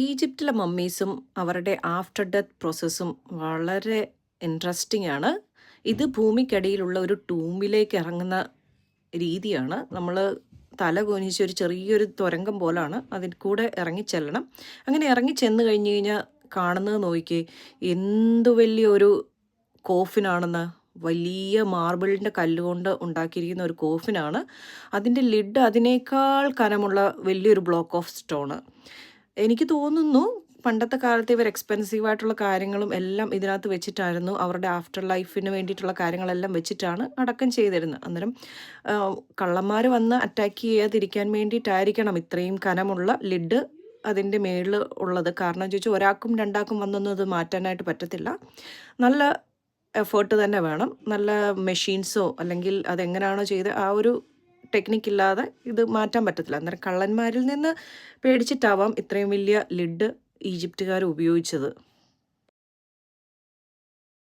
ഈജിപ്തിലെ മമ്മീസും അവരുടെ after death പ്രോസസ്സും വളരെ ഇൻട്രസ്റ്റിംഗ് ആണ്. ഇത് ഭൂമിക്കടിയിലുള്ള ഒരു ടൂമ്പിലേക്ക് ഇറങ്ങുന്ന രീതിയാണ്. നമ്മൾ തല കുനിച്ച് ഒരു ചെറിയൊരു തുരങ്കം പോലാണ് അതിൽ കൂടെ ഇറങ്ങിച്ചെല്ലണം. അങ്ങനെ ഇറങ്ങിച്ചെന്ന് കഴിഞ്ഞ് കഴിഞ്ഞാൽ കാണുന്നത് നോക്കിക്കേ, എന്ത് വലിയൊരു കോഫിനാണെന്ന്. വലിയ മാർബിളിൻ്റെ കല്ലുകൊണ്ട് ഉണ്ടാക്കിയിരിക്കുന്ന ഒരു കോഫിനാണ്. അതിൻ്റെ ലിഡ് അതിനേക്കാൾ കനമുള്ള വലിയൊരു ബ്ലോക്ക് ഓഫ് സ്റ്റോണ്. എനിക്ക് തോന്നുന്നു പണ്ടത്തെ കാലത്ത് ഇവർ എക്സ്പെൻസീവ് ആയിട്ടുള്ള കാര്യങ്ങളും എല്ലാം ഇതിനകത്ത് വെച്ചിട്ടായിരുന്നു, അവരുടെ ആഫ്റ്റർ ലൈഫിന് വേണ്ടിയിട്ടുള്ള കാര്യങ്ങളെല്ലാം വെച്ചിട്ടാണ് അടക്കം ചെയ്തിരുന്നത്. അന്നേരം കള്ളന്മാർ വന്ന് അറ്റാക്ക് ചെയ്യാതിരിക്കാൻ വേണ്ടിയിട്ടായിരിക്കണം ഇത്രയും കനമുള്ള ലിഡ് അതിൻ്റെ മേളിൽ ഉള്ളത്. കാരണം ചോദിച്ചാൽ ഒരാൾക്കും രണ്ടാൾക്കും വന്നൊന്നും അത് മാറ്റാനായിട്ട് പറ്റത്തില്ല. നല്ല എഫേർട്ട് തന്നെ വേണം. നല്ല മെഷീൻസോ അല്ലെങ്കിൽ അതെങ്ങനെയാണോ ചെയ്ത് ആ ഒരു ടെക്നിക്കില്ലാതെ ഇത് മാറ്റാൻ പറ്റത്തില്ല. അന്നേരം കള്ളന്മാരിൽ നിന്ന് പേടിച്ചിട്ടാവാം ഇത്രയും വലിയ ലിഡ് ഈജിപ്തുകാർ ഉപയോഗിച്ചത്.